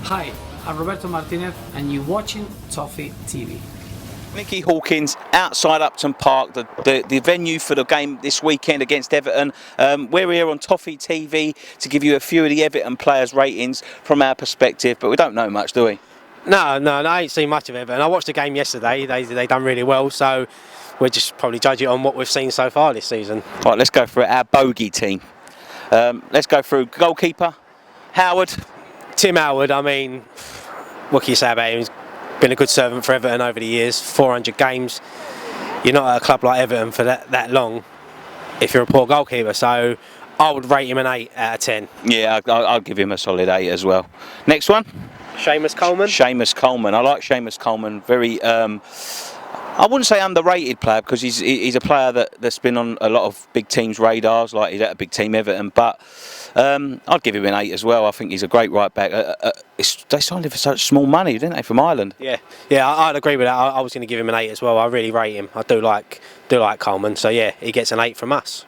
Hi, I'm Roberto Martinez and you're watching Toffee TV. Nicky Hawkins, outside Upton Park, the venue for the game this weekend against Everton. We're here on Toffee TV to give you a few of the Everton players' ratings from our perspective, but we don't know much, do we? No, I ain't seen much of Everton. I watched the game yesterday. They done really well, so we'll just probably judge it on what we've seen so far this season. Right, let's go through our bogey team. Let's go through goalkeeper, Howard. Tim Howard, I mean, what can you say about him? He's been a good servant for Everton over the years, 400 games. You're not at a club like Everton for that long if you're a poor goalkeeper, so I would rate him an 8 out of 10. Yeah, I'll give him a solid 8 as well. Next one? Seamus Coleman. Seamus Coleman. I like Seamus Coleman. Very, I wouldn't say underrated player because he's a player that's been on a lot of big teams' radars, like he's at a big team Everton, but I'd give him an 8 as well. I think he's a great right back. They signed him for such small money, didn't they, from Ireland? Yeah, I'd agree with that. I was going to give him an 8 as well. I really rate him. I do like Coleman, so yeah, he gets an 8 from us.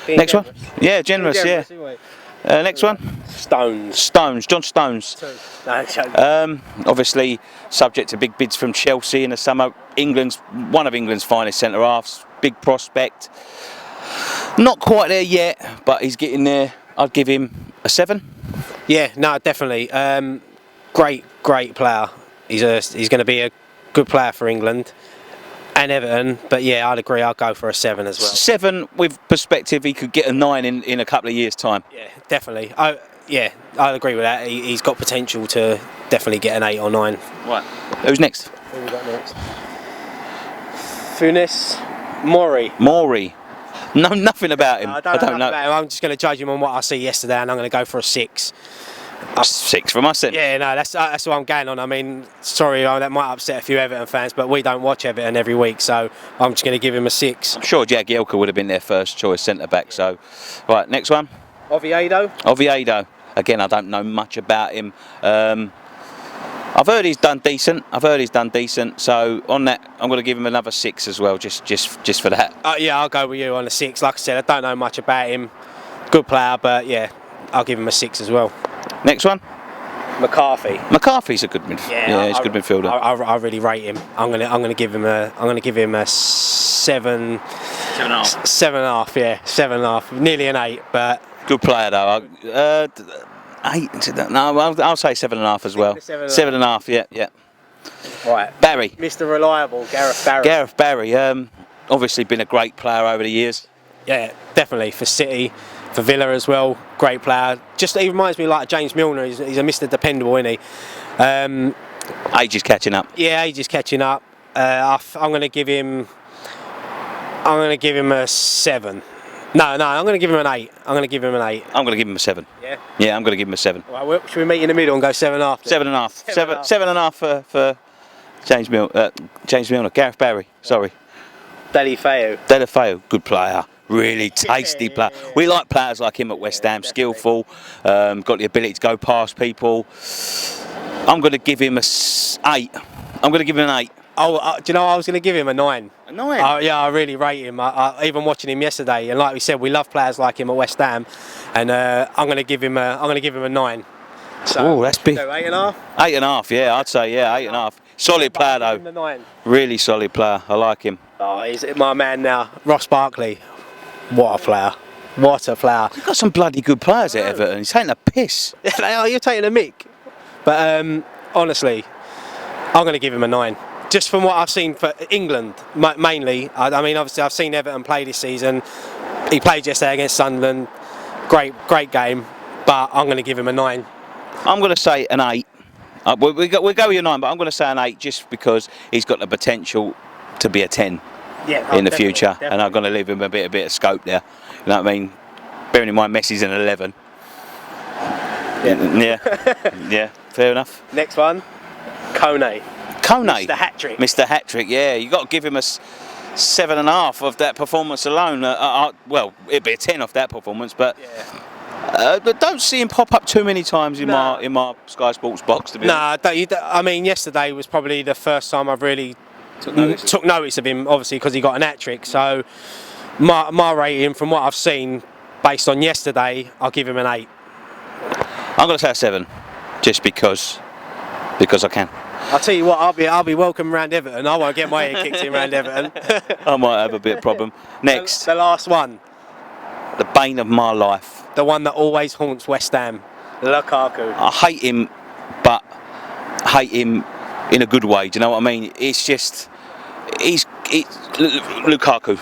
Next one? Yeah, generous, yeah. Next one? John Stones. Obviously subject to big bids from Chelsea in the summer. One of England's finest centre halves, big prospect. Not quite there yet, but he's getting there. I'd give him a 7. Yeah, no, definitely. Great player. He's going to be a good player for England and Everton, but yeah, I'd agree. I'll go for a 7 as well. 7 with perspective. He could get a 9 in a couple of years' time. Yeah, definitely. I'd agree with that. He's got potential to definitely get an 8 or 9. Right. Who's next? Who we got next? Funes Mori. No, nothing about him. No, I don't know. About him. I'm just going to judge him on what I see yesterday, and I'm going to go for a 6. 6 from us then. Yeah, no, that's what I'm going on. I mean, sorry, that might upset a few Everton fans, but we don't watch Everton every week, so I'm just going to give him a 6. I'm sure Jagielka would have been their first choice centre back. So, right, next one. Oviedo. Again, I don't know much about him. I've heard he's done decent. So on that, I'm going to give him another 6 as well, just for that. Yeah, I'll go with you on a 6. Like I said, I don't know much about him. Good player, but yeah, I'll give him a 6 as well. Next one. McCarthy's a good midfielder. Yeah, he's a good midfielder. I really rate him. I'm gonna give him a 7. 7.5. Yeah, 7.5. Nearly an 8, but good player though. 8. No, I'll say 7.5 as well. 7.5. Yeah. Right. Barry. Mr. Reliable, Gareth Barry. Obviously been a great player over the years. Yeah, definitely for City. For Villa as well, great player. He reminds me like James Milner. He's a Mr. Dependable, isn't he? Age is catching up. Yeah, age is catching up. I'm going to give him a 7. No, I'm going to give him an 8. I'm going to give him a 7. Yeah. Yeah, I'm going to give him a 7. Right, well, should we meet in the middle and go 7.5? 7.5. 7.5 for James Milner. Gareth Barry. Sorry. Delafeu, good player. Really tasty player. We like players like him at West Ham, skillful, got the ability to go past people. I'm going to give him a 8. I'm going to give him an 8. Oh, do you know I was going to give him a 9. A 9? Yeah, I really rate him. Even watching him yesterday, and like we said, we love players like him at West Ham, and I'm going to give him a 9. So, that's big. 8.5. 8.5. Yeah, I'd say 8.5. Solid player though. Really solid player. I like him. Oh, he's my man now, Ross Barkley. What a player. You've got some bloody good players at Everton. He's taking a piss. Yeah, they are. You're taking a mick. But honestly, I'm going to give him a 9. Just from what I've seen for England, mainly. I mean, obviously, I've seen Everton play this season. He played yesterday against Sunderland. Great game. But I'm going to give him a 9. I'm going to say an 8. We'll go with your 9, but I'm going to say an 8 just because he's got the potential to be a 10. Yeah, in the future, definitely. And I'm going to leave him a bit of scope there. You know what I mean? Bearing in mind Messi's an 11. Yeah, fair enough. Next one, Kone. Mr. Hat-trick, yeah. You got to give him a 7.5 of that performance alone. Well, it'd be a 10 off that performance, but don't see him pop up too many times in my Sky Sports box. To be honest. I mean, yesterday was probably the first time I've really took notice of him, obviously because he got an hat-trick. So my rating from what I've seen based on yesterday, I'll give him an 8. I'm going to say a 7 just because because I can. I'll tell you what, I'll be welcome round Everton. I won't get my head kicked in round Everton. I might have a bit of problem. Next, The last one. the bane of my life. The one that always haunts West Ham. Lukaku. I hate him, but hate him in a good way. Do you know what I mean? It's just, Lukaku.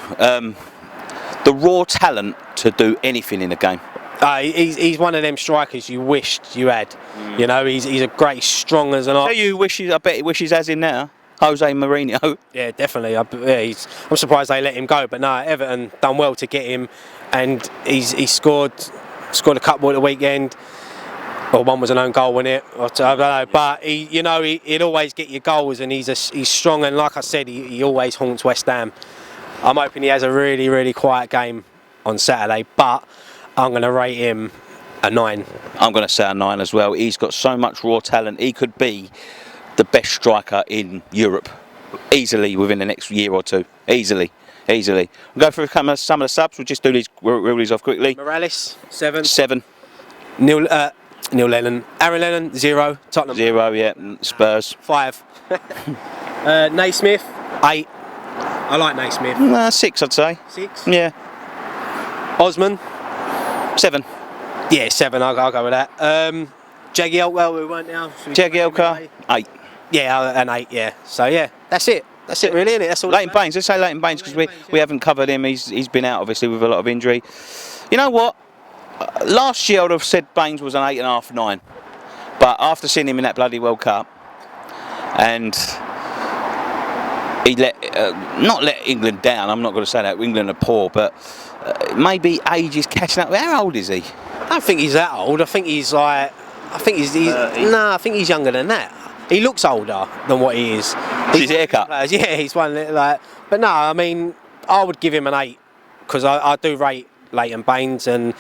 The raw talent to do anything in the game. He's one of them strikers you wished you had. You know, he's a great, strong as an So you wishes? I bet he wishes as in now. Jose Mourinho. Yeah, definitely. I'm surprised they let him go, but no, Everton done well to get him, and he scored a couple at the weekend. Well, one was an own goal, wasn't it? I don't know, but he'd always get your goals, and he's strong, and like I said, he always haunts West Ham. I'm hoping he has a really, really quiet game on Saturday, but I'm going to rate him a 9. I'm going to say a 9 as well. He's got so much raw talent. He could be the best striker in Europe easily within the next year or two. Easily. We'll go through some of the subs. We'll just do these, reel these off quickly. Morales, 7. 7. Neil Lennon. Aaron Lennon, 0. Tottenham. 0, yeah. Spurs. 5. Naismith, 8. I like Naismith. 6, I'd say. 6. Yeah. Osman. 7. Yeah, 7. I'll go with that. Jagielka, we weren't now. Jagielka, 8. Yeah, an 8. Yeah. So yeah, that's it. That's it, really, isn't it? That's all. Leighton Baines. Let's say Leighton Baines because we haven't covered him. He's been out obviously with a lot of injury. You know what? Last year I would have said Baines was an 8.5, 9. But after seeing him in that bloody World Cup, and he not let England down. I'm not going to say that England are poor, but maybe age is catching up. How old is he? I don't think he's that old. I think he's like. I think he's no. I think he's younger than that. He looks older than what he is. His haircut. Yeah, he's one like. But no, I mean, I would give him an 8 because I do rate Leighton Baines, and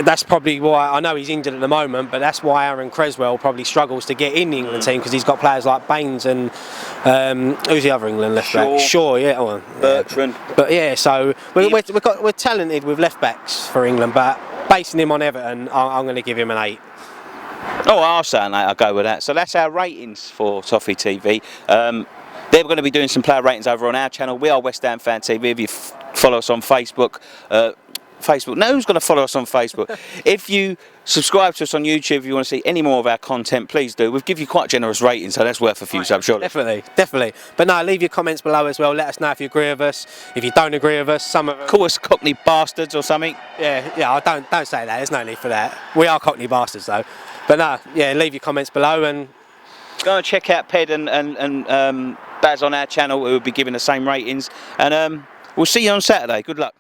that's probably why I know he's injured at the moment. But that's why Aaron Creswell probably struggles to get in the England team because he's got players like Baines and who's the other England left back? Shaw, yeah, well, Bertrand. But yeah, so we're talented with left backs for England, but basing him on Everton, I'm going to give him an 8. Oh, I'll say an 8. I'll go with that. So that's our ratings for Toffee TV. They're going to be doing some player ratings over on our channel. We are West Ham Fan TV. If you follow us on Facebook, no, who's going to follow us on Facebook? If you subscribe to us on YouTube, if you want to see any more of our content, please do. We've given you quite generous ratings, so that's worth a few subs, surely. Definitely. But no, leave your comments below as well. Let us know if you agree with us. If you don't agree with us, some of them. Call us Cockney bastards or something. Yeah. Don't say that. There's no need for that. We are Cockney bastards though. But no, yeah, leave your comments below and go and check out Ped and Baz on our channel, who will be giving the same ratings. And we'll see you on Saturday. Good luck.